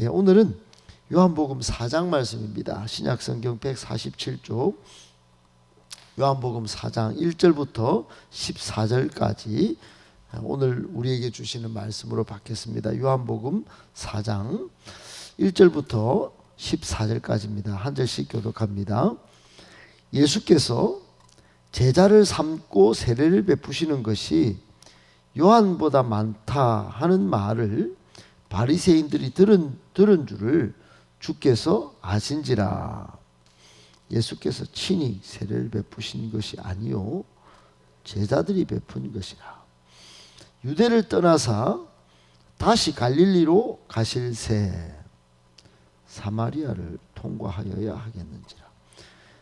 오늘은 요한복음 4장 말씀입니다. 신약성경 147쪽 요한복음 4장 1절부터 14절까지 오늘 우리에게 주시는 말씀으로 받겠습니다. 요한복음 4장 1절부터 14절까지입니다. 한 절씩 교독합니다. 예수께서 제자를 삼고 세례를 베푸시는 것이 요한보다 많다 하는 말을 바리새인들이 들은 줄을 주께서 아신지라. 예수께서 친히 세례를 베푸신 것이 아니요 제자들이 베푼 것이라. 유대를 떠나사 다시 갈릴리로 가실새 사마리아를 통과하여야 하겠는지라.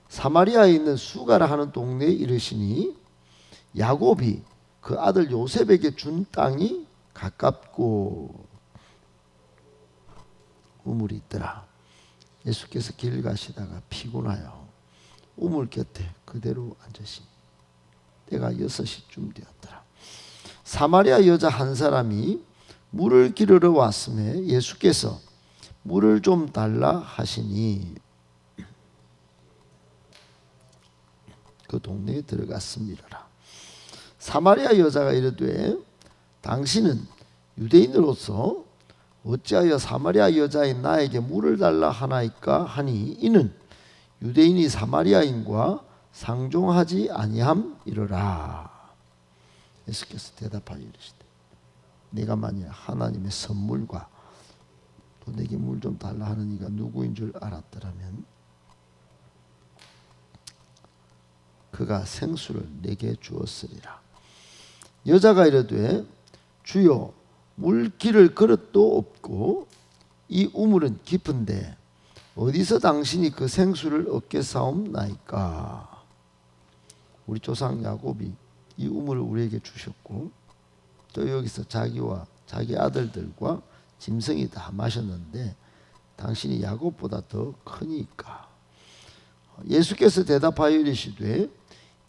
사마리아에 있는 수가라 하는 동네에 이르시니 야곱이 그 아들 요셉에게 준 땅이 가깝고 우물이 있더라. 예수께서 길 가시다가 피곤하여 우물 곁에 그대로 앉으시니 때가 6시쯤 되었더라. 사마리아 여자 한 사람이 물을 기르러 왔음에 예수께서 물을 좀 달라 하시니 그 동네에 들어갔습니다. 사마리아 여자가 이르되 당신은 유대인으로서 어찌하여 사마리아 여자인 나에게 물을 달라 하나이까 하니 이는 유대인이 사마리아인과 상종하지 아니함이로라. 예수께서 대답하여 이르시되 내가 만일 하나님의 선물과 또 내게 물 좀 달라 하는 이가 누구인 줄 알았더라면 그가 생수를 내게 주었으리라. 여자가 이르되 주여 물 기를 그릇도 없고 이 우물은 깊은데 어디서 당신이 그 생수를 얻겠사옵나이까. 우리 조상 야곱이 이 우물을 우리에게 주셨고 또 여기서 자기와 자기 아들들과 짐승이 다 마셨는데 당신이 야곱보다 더 크니까. 예수께서 대답하여 이르시되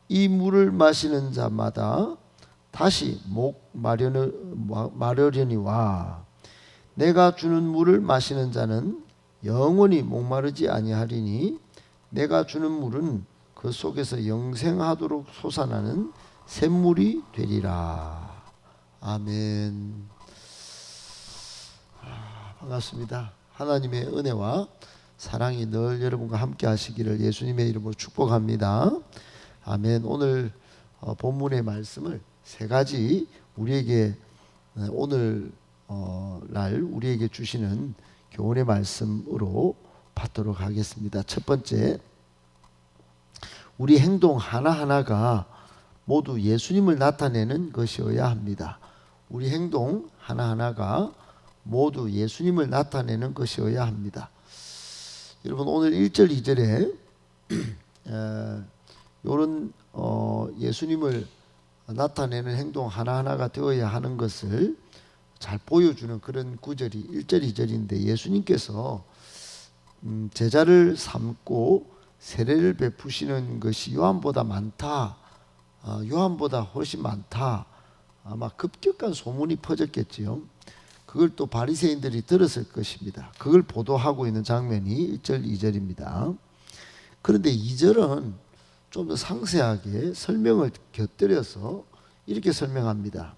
이 물을 마시는 자마다 다시 목 마르려니와 내가 주는 물을 마시는 자는 영원히 목마르지 아니하리니 내가 주는 물은 그 속에서 영생하도록 솟아나는 샘물이 되리라. 아멘. 반갑습니다. 하나님의 은혜와 사랑이 늘 여러분과 함께 하시기를 예수님의 이름으로 축복합니다. 아멘. 오늘 본문의 말씀을 세 가지 우리에게 오늘 날 우리에게 주시는 교훈의 말씀으로 받도록 하겠습니다. 첫 번째, 우리 행동 하나하나가 모두 예수님을 나타내는 것이어야 합니다. 우리 행동 하나하나가 모두 예수님을 나타내는 것이어야 합니다. 여러분 오늘 1절 2절에 이런 예수님을 나타내는 행동 하나하나가 되어야 하는 것을 잘 보여주는 그런 구절이 1절 2절인데 예수님께서 제자를 삼고 세례를 베푸시는 것이 요한보다 많다, 요한보다 훨씬 많다, 아마 급격한 소문이 퍼졌겠지요. 그걸 또 바리새인들이 들었을 것입니다. 그걸 보도하고 있는 장면이 1절 2절입니다. 그런데 2절은 좀 더 상세하게 설명을 곁들여서 이렇게 설명합니다.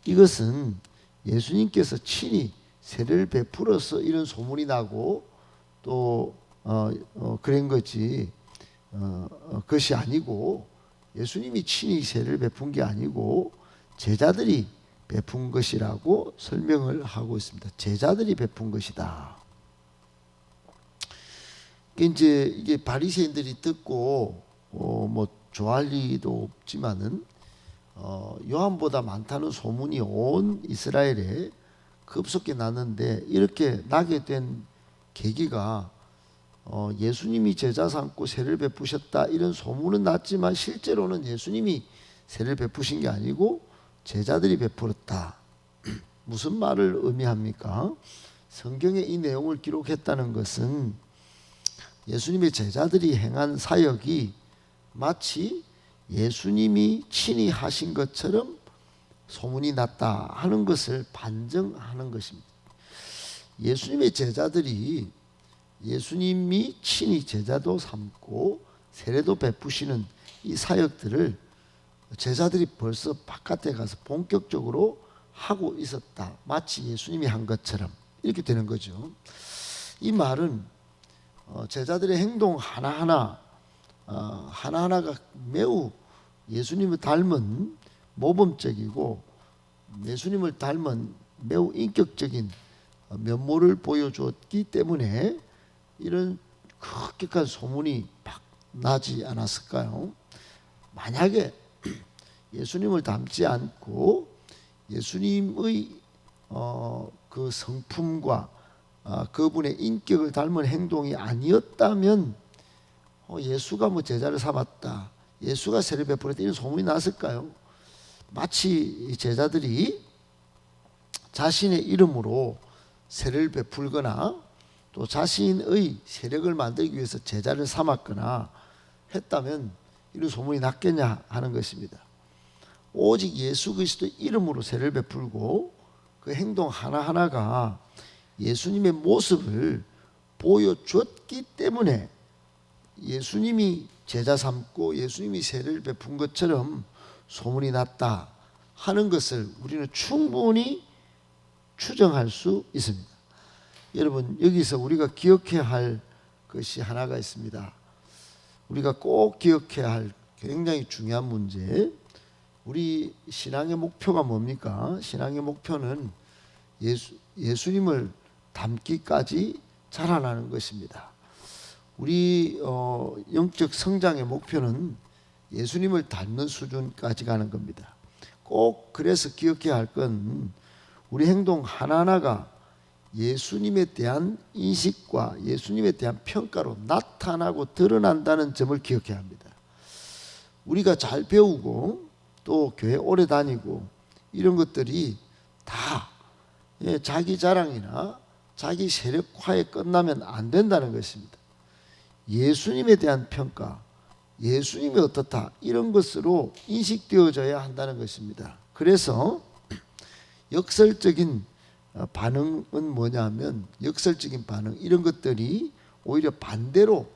이것은 예수님께서 친히 세례를 베풀어서 이런 소문이 나고 또 그런 거지 그것이 아니고 예수님이 친히 세례를 베푼 게 아니고 제자들이 베푼 것이라고 설명을 하고 있습니다. 제자들이 베푼 것이다. 이제 이게 바리새인들이 듣고 뭐 좋아할 리도 없지만은 요한보다 많다는 소문이 온 이스라엘에 급속히 났는데 이렇게 나게 된 계기가 예수님이 제자 삼고 세례를 베푸셨다 이런 소문은 났지만 실제로는 예수님이 세례를 베푸신 게 아니고 제자들이 베풀었다. 무슨 말을 의미합니까? 성경에 이 내용을 기록했다는 것은 예수님의 제자들이 행한 사역이 마치 예수님이 친히 하신 것처럼 소문이 났다 하는 것을 반증하는 것입니다. 예수님의 제자들이 예수님이 친히 제자도 삼고 세례도 베푸시는 이 사역들을 제자들이 벌써 바깥에 가서 본격적으로 하고 있었다. 마치 예수님이 한 것처럼 이렇게 되는 거죠. 이 말은 제자들의 행동 하나하나가 매우 예수님을 닮은 모범적이고 예수님을 닮은 매우 인격적인 면모를 보여주었기 때문에 이런 급격한 소문이 막 나지 않았을까요? 만약에 예수님을 닮지 않고 예수님의 그 성품과 그분의 인격을 닮은 행동이 아니었다면 예수가 뭐 제자를 삼았다, 예수가 세례 베풀었다 이런 소문이 났을까요? 마치 제자들이 자신의 이름으로 세례를 베풀거나 또 자신의 세력을 만들기 위해서 제자를 삼았거나 했다면 이런 소문이 났겠냐 하는 것입니다. 오직 예수 그리스도의 이름으로 세례를 베풀고 그 행동 하나하나가 예수님의 모습을 보여줬기 때문에 예수님이 제자 삼고 예수님이 세례를 베푼 것처럼 소문이 났다 하는 것을 우리는 충분히 추정할 수 있습니다. 여러분, 여기서 우리가 기억해야 할 것이 하나가 있습니다. 우리가 꼭 기억해야 할 굉장히 중요한 문제. 우리 신앙의 목표가 뭡니까? 신앙의 목표는 예수님을 닮기까지 자라나는 것입니다. 우리 영적 성장의 목표는 예수님을 닮는 수준까지 가는 겁니다. 꼭 그래서 기억해야 할 건 우리 행동 하나하나가 예수님에 대한 인식과 예수님에 대한 평가로 나타나고 드러난다는 점을 기억해야 합니다. 우리가 잘 배우고 또 교회 오래 다니고 이런 것들이 다 자기 자랑이나 자기 세력화에 끝나면 안 된다는 것입니다. 예수님에 대한 평가, 예수님이 어떻다 이런 것으로 인식되어져야 한다는 것입니다. 그래서 역설적인 반응은 뭐냐면 역설적인 반응 이런 것들이 오히려 반대로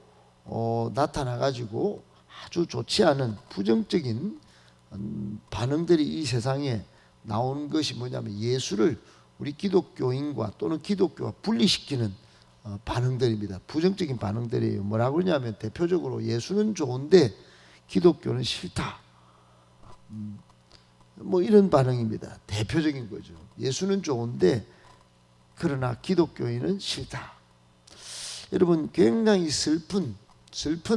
나타나 가지고 아주 좋지 않은 부정적인 반응들이 이 세상에 나오는 것이 뭐냐면 예수를 우리 기독교인과 또는 기독교와 분리시키는 반응들입니다. 부정적인 반응들이에요. 뭐라고 그러냐면 대표적으로 예수는 좋은데 기독교는 싫다. 뭐 이런 반응입니다. 대표적인 거죠. 예수는 좋은데 그러나 기독교인은 싫다. 여러분, 굉장히 슬픈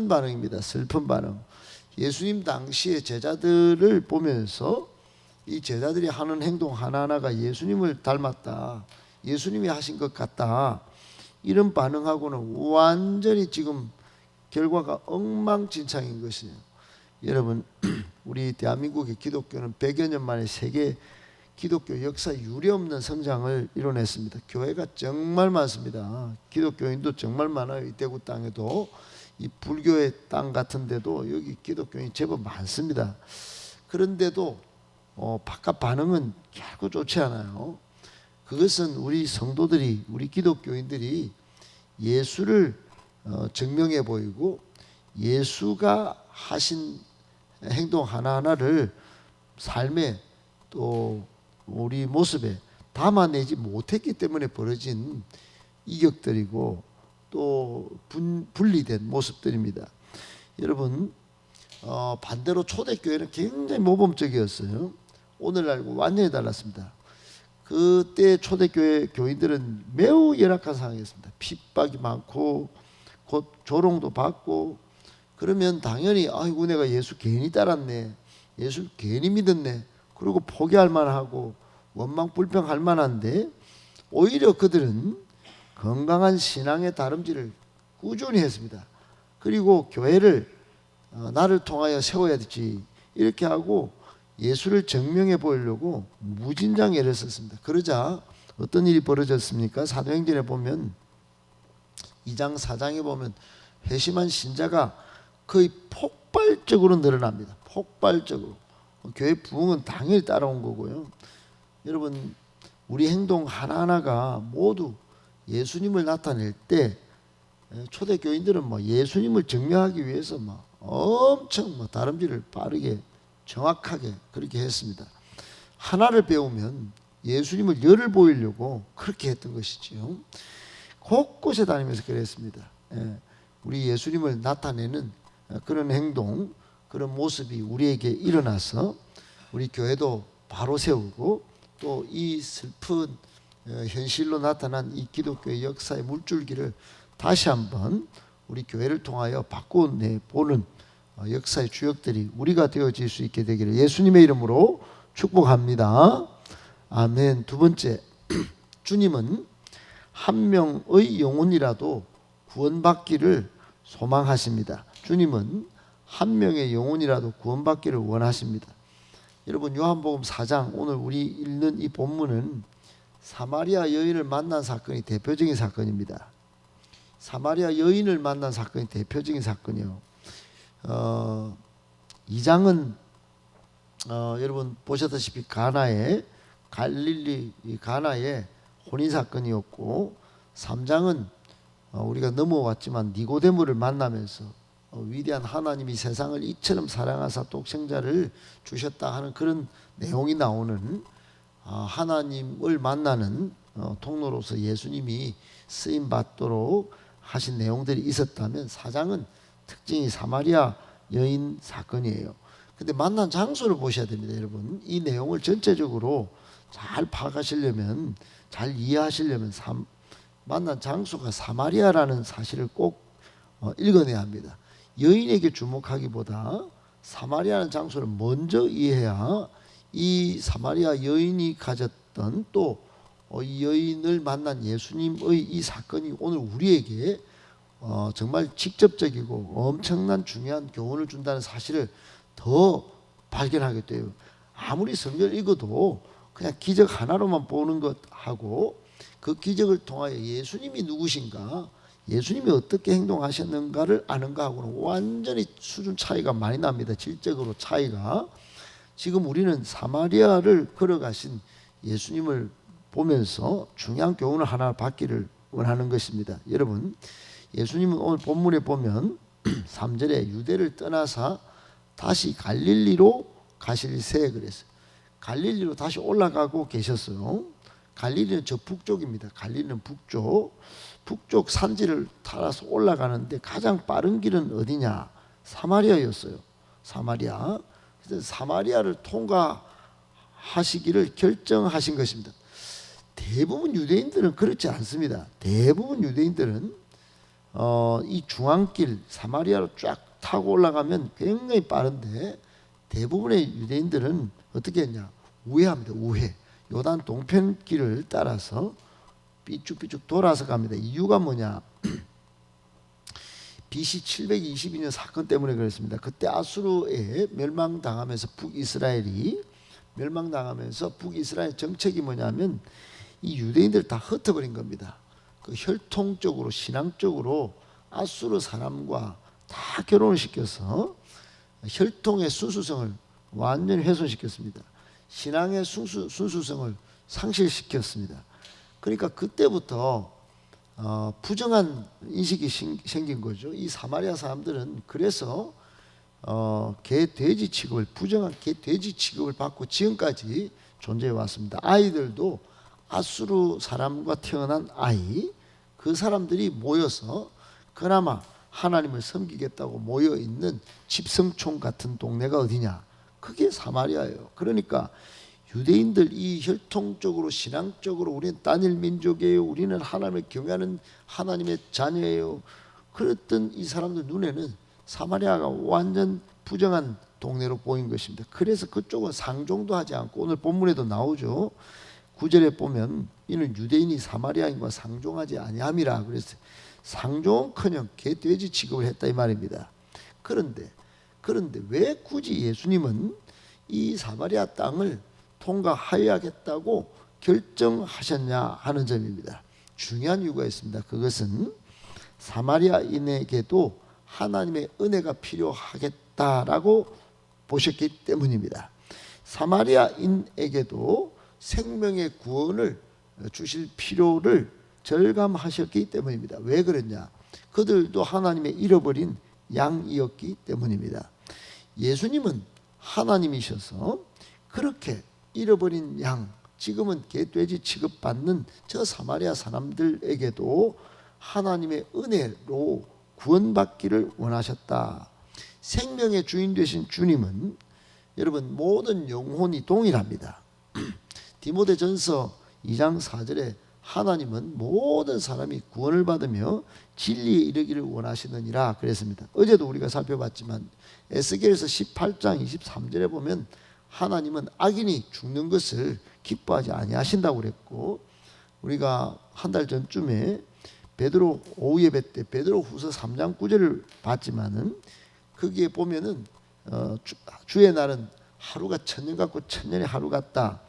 반응입니다. 슬픈 반응. 예수님 당시의 제자들을 보면서 이 제자들이 하는 행동 하나하나가 예수님을 닮았다, 예수님이 하신 것 같다, 이런 반응하고는 완전히 지금 결과가 엉망진창인 것이에요. 여러분, 우리 대한민국의 기독교는 100여 년 만에 세계 기독교 역사 유례없는 성장을 이뤄냈습니다. 교회가 정말 많습니다. 기독교인도 정말 많아요. 이 대구 땅에도 이 불교의 땅 같은 데도 여기 기독교인이 제법 많습니다. 그런데도 바깥 반응은 결코 좋지 않아요. 그것은 우리 성도들이, 우리 기독교인들이 예수를 증명해 보이고 예수가 하신 행동 하나하나를 삶에 또 우리 모습에 담아내지 못했기 때문에 벌어진 이격들이고 또 분리된 모습들입니다. 여러분, 반대로 초대교회는 굉장히 모범적이었어요. 오늘날과 완전히 달랐습니다. 그때 초대교회 교인들은 매우 열악한 상황이었습니다. 핍박이 많고 곧 조롱도 받고, 그러면 당연히 아이고 내가 예수 괜히 따랐네, 예수 괜히 믿었네, 그리고 포기할 만하고 원망 불평할 만한데 오히려 그들은 건강한 신앙의 다름질을 꾸준히 했습니다. 그리고 교회를 나를 통하여 세워야 되지 이렇게 하고 예수를 증명해 보이려고 무진장 애를 썼습니다. 그러자 어떤 일이 벌어졌습니까? 사도행전에 보면 2장 4장에 보면 회심한 신자가 거의 폭발적으로 늘어납니다. 폭발적으로. 교회 부흥은 당연히 따라온 거고요. 여러분, 우리 행동 하나하나가 모두 예수님을 나타낼 때 초대교인들은 뭐 예수님을 증명하기 위해서 뭐 엄청 뭐 다름질을 빠르게 정확하게 그렇게 했습니다. 하나를 배우면 예수님을 열을 보이려고 그렇게 했던 것이지요. 곳곳에 다니면서 그랬습니다. 우리 예수님을 나타내는 그런 행동, 그런 모습이 우리에게 일어나서 우리 교회도 바로 세우고 또 이 슬픈 현실로 나타난 이 기독교의 역사의 물줄기를 다시 한번 우리 교회를 통하여 바꿔내보는 역사의 주역들이 우리가 되어질 수 있게 되기를 예수님의 이름으로 축복합니다. 아멘. 두 번째, 주님은 한 명의 영혼이라도 구원받기를 소망하십니다. 주님은 한 명의 영혼이라도 구원받기를 원하십니다. 여러분, 요한복음 4장 오늘 우리 읽는 이 본문은 사마리아 여인을 만난 사건이 대표적인 사건입니다. 사마리아 여인을 만난 사건이 대표적인 사건이요. 2장은 여러분 보셨다시피 갈릴리 가나의 혼인 사건이었고, 3장은 우리가 넘어왔지만 니고데모를 만나면서 위대한 하나님이 세상을 이처럼 사랑하사 독생자를 주셨다 하는 그런 내용이 나오는 하나님을 만나는 통로로서 예수님이 쓰임 받도록 하신 내용들이 있었다면, 4장은 특징이 사마리아 여인 사건이에요. 근데 만난 장소를 보셔야 됩니다, 여러분. 이 내용을 전체적으로 잘 파악하시려면, 잘 이해하시려면 만난 장소가 사마리아라는 사실을 꼭 읽어내야 합니다. 여인에게 주목하기보다 사마리아라는 장소를 먼저 이해해야 이 사마리아 여인이 가졌던 또 이 여인을 만난 예수님의 이 사건이 오늘 우리에게 정말 직접적이고 엄청난 중요한 교훈을 준다는 사실을 더 발견하게 돼요. 아무리 성경을 읽어도 그냥 기적 하나로만 보는 것하고 그 기적을 통하여 예수님이 누구신가, 예수님이 어떻게 행동하셨는가를 아는 거하고는 완전히 수준 차이가 많이 납니다. 질적으로 차이가. 지금 우리는 사마리아를 걸어가신 예수님을 보면서 중요한 교훈을 하나 받기를 원하는 것입니다. 여러분, 예수님은 오늘 본문에 보면 3절에 유대를 떠나사 다시 갈릴리로 가실새 그랬어요. 갈릴리로 다시 올라가고 계셨어요. 갈릴리는 저 북쪽입니다. 갈릴리는 북쪽 산지를 따라서 올라가는데 가장 빠른 길은 어디냐? 사마리아였어요. 사마리아. 그래서 사마리아를 통과하시기를 결정하신 것입니다. 대부분 유대인들은 그렇지 않습니다. 대부분 유대인들은 이 중앙길 사마리아로 쫙 타고 올라가면 굉장히 빠른데, 대부분의 유대인들은 어떻게 했냐? 우회합니다. 우회. 요단 동편길을 따라서 삐쭉삐쭉 돌아서 갑니다. 이유가 뭐냐? BC 722년 사건 때문에 그렇습니다. 그때 아수르에 멸망당하면서 북이스라엘 정책이 뭐냐면 이 유대인들 다 흩어버린 겁니다. 그 혈통적으로 신앙적으로 아수르 사람과 다 결혼을 시켜서 혈통의 순수성을 완전히 훼손시켰습니다. 신앙의 순수성을 상실시켰습니다. 그러니까 그때부터 부정한 인식이 생긴 거죠. 이 사마리아 사람들은 그래서 개 돼지 취급을, 부정한 개 돼지 취급을 받고 지금까지 존재해 왔습니다. 아이들도 아수르 사람과 태어난 아이, 그 사람들이 모여서 그나마 하나님을 섬기겠다고 모여 있는 집성촌 같은 동네가 어디냐? 그게 사마리아예요. 그러니까 유대인들 이 혈통적으로 신앙적으로 우리는 단일 민족이에요, 우리는 하나님을 경외하는 하나님의 자녀예요, 그랬던 이 사람들 눈에는 사마리아가 완전 부정한 동네로 보인 것입니다. 그래서 그쪽은 상종도 하지 않고, 오늘 본문에도 나오죠. 9절에 보면 이는 유대인이 사마리아인과 상종하지 아니함이라 그랬어요. 상종은커녕 개 돼지 취급을 했다 이 말입니다. 그런데 왜 굳이 예수님은 이 사마리아 땅을 통과하여야겠다고 결정하셨냐 하는 점입니다. 중요한 이유가 있습니다. 그것은 사마리아인에게도 하나님의 은혜가 필요하겠다라고 보셨기 때문입니다. 사마리아인에게도 생명의 구원을 주실 필요를 절감하셨기 때문입니다. 왜 그러냐? 그들도 하나님의 잃어버린 양이었기 때문입니다. 예수님은 하나님이셔서 그렇게 잃어버린 양, 지금은 개돼지 취급받는 저 사마리아 사람들에게도 하나님의 은혜로 구원받기를 원하셨다. 생명의 주인 되신 주님은 여러분 모든 영혼이 동일합니다. 디모데전서 2장 4절에 하나님은 모든 사람이 구원을 받으며 진리에 이르기를 원하시느니라 그랬습니다. 어제도 우리가 살펴봤지만 에스겔서 18장 23절에 보면 하나님은 악인이 죽는 것을 기뻐하지 아니하신다고 그랬고, 우리가 한 달 전쯤에 베드로 오후 예배 때 베드로 후서 3장 9절을 봤지만은 거기에 보면은 주의 날은 하루가 천년 같고 천년이 하루 같다.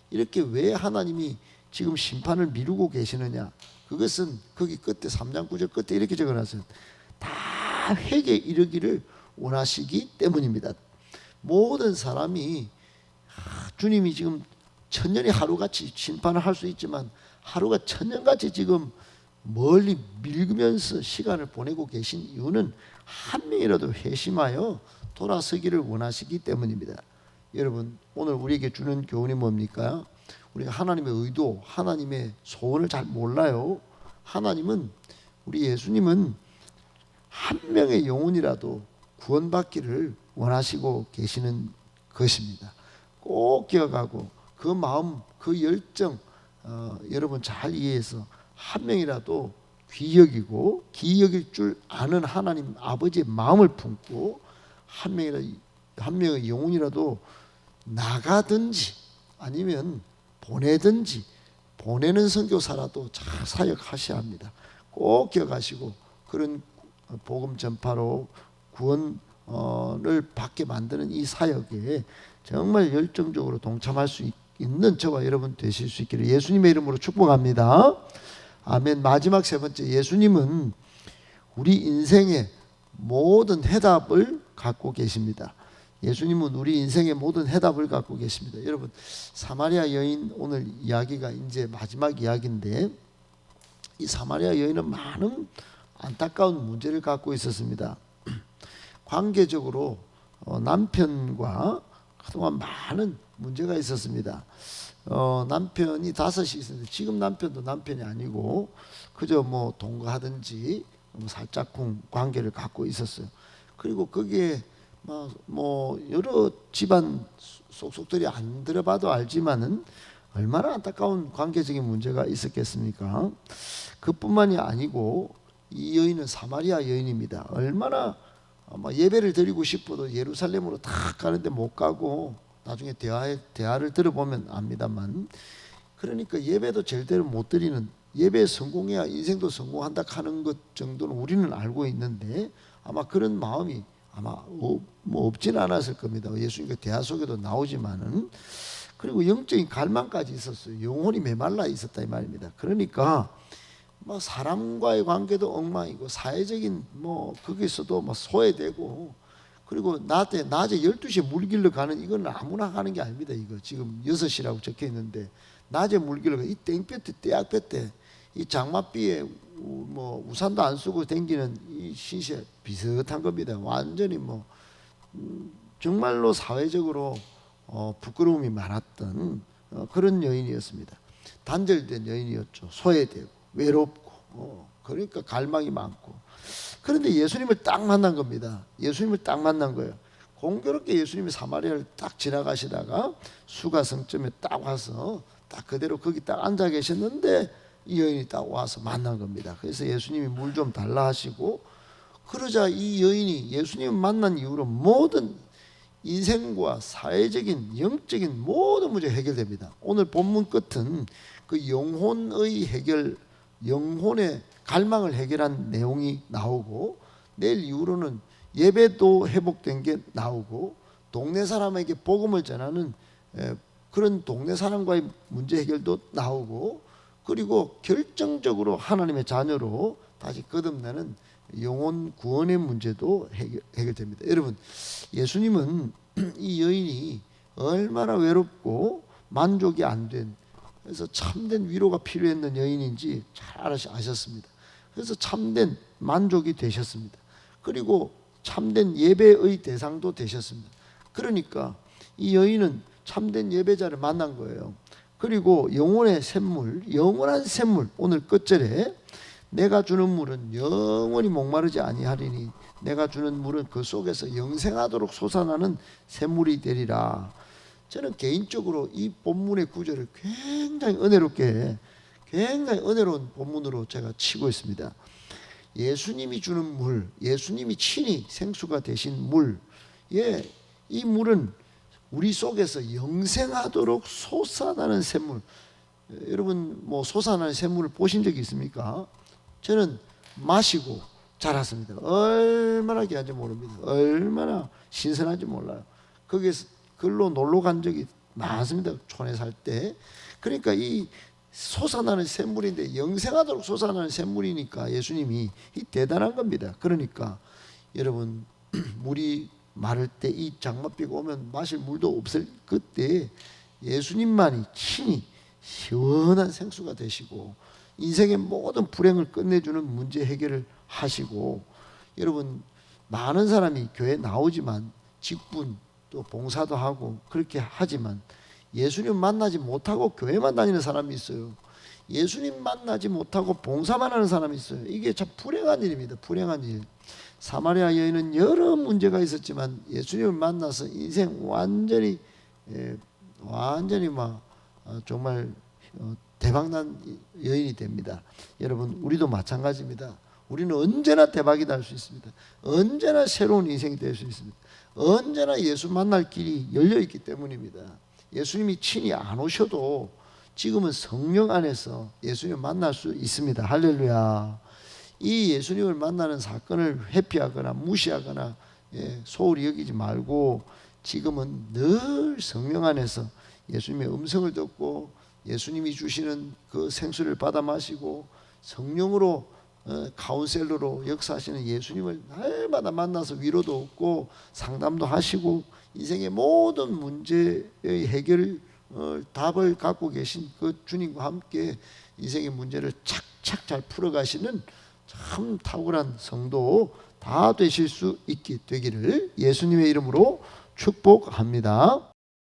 이렇게 왜 하나님이 지금 심판을 미루고 계시느냐? 그것은 거기 끝에 3장 9절 끝에 이렇게 적어놨어요. 다 회개에 이르기를 원하시기 때문입니다. 모든 사람이 주님이 지금 천년이 하루같이 심판을 할 수 있지만 하루가 천년같이 지금 멀리 밀으면서 시간을 보내고 계신 이유는 한 명이라도 회심하여 돌아서기를 원하시기 때문입니다. 여러분, 오늘 우리에게 주는 교훈이 뭡니까? 우리가 하나님의 의도, 하나님의 소원을 잘 몰라요. 하나님은, 우리 예수님은 한 명의 영혼이라도 구원받기를 원하시고 계시는 것입니다. 꼭 기억하고 그 마음, 그 열정 여러분 잘 이해해서 한 명이라도 귀히 여길 줄 아는 하나님 아버지의 마음을 품고 한 명의 영혼이라도 나가든지 아니면 보내든지, 보내는 선교사라도 잘 사역하셔야 합니다. 꼭 기억하시고 그런 복음 전파로 구원을 받게 만드는 이 사역에 정말 열정적으로 동참할 수 있는 저와 여러분 되실 수 있기를 예수님의 이름으로 축복합니다. 아멘. 마지막 세 번째, 예수님은 우리 인생의 모든 해답을 갖고 계십니다. 예수님은 우리 인생의 모든 해답을 갖고 계십니다. 여러분, 사마리아 여인 오늘 이야기가 이제 마지막 이야기인데, 이 사마리아 여인은 많은 안타까운 문제를 갖고 있었습니다. 관계적으로 남편과 그동안 많은 문제가 있었습니다. 남편이 5이 있었는데 지금 남편도 남편이 아니고 그저 뭐 동거하든지 살짝쿵 관계를 갖고 있었어요. 그리고 거기에 뭐 여러 집안 속속들이 안 들어봐도 알지만은 얼마나 안타까운 관계적인 문제가 있었겠습니까? 그뿐만이 아니고 이 여인은 사마리아 여인입니다. 얼마나 예배를 드리고 싶어도 예루살렘으로 다 가는데 못 가고 나중에 대화를 들어보면 압니다만, 그러니까 예배도 제대로 못 드리는, 예배에 성공해야 인생도 성공한다 하는 것 정도는 우리는 알고 있는데 아마 그런 마음이 아마 없지는 않았을 겁니다. 예수님의 대화 속에도 나오지만은. 그리고 영적인 갈망까지 있었어요. 영혼이 메말라 있었다 이 말입니다. 그러니까 사람과의 관계도 엉망이고 사회적인 거기서도 소외되고, 그리고 낮에 12시에 물길로 가는, 이건 아무나 가는 게 아닙니다. 이거 지금 6시라고 적혀 있는데 낮에 물길로 가, 이 땡볕에 떼약볕에 이 장맛비에 우산도 안 쓰고 댕기는 이 신세 비슷한 겁니다. 완전히 정말로 사회적으로 부끄러움이 많았던 그런 여인이었습니다. 단절된 여인이었죠. 소외되고 외롭고 그러니까 갈망이 많고. 그런데 예수님을 딱 만난 겁니다. 예수님을 딱 만난 거예요. 공교롭게 예수님이 사마리아를 딱 지나가시다가 수가성점에 딱 와서 딱 그대로 거기 딱 앉아 계셨는데 이 여인이 딱 와서 만난 겁니다. 그래서 예수님이 물 좀 달라 하시고, 그러자 이 여인이 예수님을 만난 이후로 모든 인생과 사회적인 영적인 모든 문제가 해결됩니다. 오늘 본문 끝은 그 영혼의 해결, 영혼의 갈망을 해결한 내용이 나오고, 내일 이후로는 예배도 회복된 게 나오고, 동네 사람에게 복음을 전하는 그런 동네 사람과의 문제 해결도 나오고, 그리고 결정적으로 하나님의 자녀로 다시 거듭나는 영혼 구원의 문제도 해결됩니다. 여러분, 예수님은 이 여인이 얼마나 외롭고 만족이 안 된 그래서 참된 위로가 필요했는 여인인지 잘 아셨습니다. 그래서 참된 만족이 되셨습니다. 그리고 참된 예배의 대상도 되셨습니다. 그러니까 이 여인은 참된 예배자를 만난 거예요. 그리고 영혼의 샘물, 영원한 샘물, 오늘 끝절에 내가 주는 물은 영원히 목마르지 아니하리니 내가 주는 물은 그 속에서 영생하도록 솟아나는 샘물이 되리라. 저는 개인적으로 이 본문의 구절을 굉장히 은혜로운 본문으로 제가 치고 있습니다. 예수님이 주는 물, 예수님이 친히 생수가 되신 물, 이 물은 우리 속에서 영생하도록 솟아나는 샘물. 여러분 뭐 솟아나는 샘물을 보신 적이 있습니까? 저는 마시고 자랐습니다. 얼마나 귀한지 모릅니다. 얼마나 신선한지 몰라요. 거기에서 글로 놀러 간 적이 많습니다. 촌에 살 때. 그러니까 이 솟아나는 샘물인데 영생하도록 솟아나는 샘물이니까 예수님이 이 대단한 겁니다. 그러니까 여러분 물이 마를 때 이 장맛비가 오면 마실 물도 없을 그때 예수님만이 친히 시원한 생수가 되시고 인생의 모든 불행을 끝내주는 문제 해결을 하시고, 여러분 많은 사람이 교회 나오지만 직분 또 봉사도 하고 그렇게 하지만 예수님 만나지 못하고 교회만 다니는 사람이 있어요. 예수님 만나지 못하고 봉사만 하는 사람이 있어요. 이게 참 불행한 일입니다. 불행한 일. 사마리아 여인은 여러 문제가 있었지만 예수님을 만나서 인생 완전히 막 정말 대박난 여인이 됩니다. 여러분 우리도 마찬가지입니다. 우리는 언제나 대박이 날 수 있습니다. 언제나 새로운 인생이 될 수 있습니다. 언제나 예수 만날 길이 열려 있기 때문입니다. 예수님이 친히 안 오셔도 지금은 성령 안에서 예수님을 만날 수 있습니다. 할렐루야. 이 예수님을 만나는 사건을 회피하거나 무시하거나 소홀히 여기지 말고 지금은 늘 성령 안에서 예수님의 음성을 듣고 예수님이 주시는 그 생수를 받아 마시고 성령으로 카운셀러로 역사하시는 예수님을 날마다 만나서 위로도 얻고 상담도 하시고 인생의 모든 문제의 해결 답을 갖고 계신 그 주님과 함께 인생의 문제를 착착 잘 풀어가시는 참 탁월한 성도 다 되실 수 있게 되기를 예수님의 이름으로 축복합니다.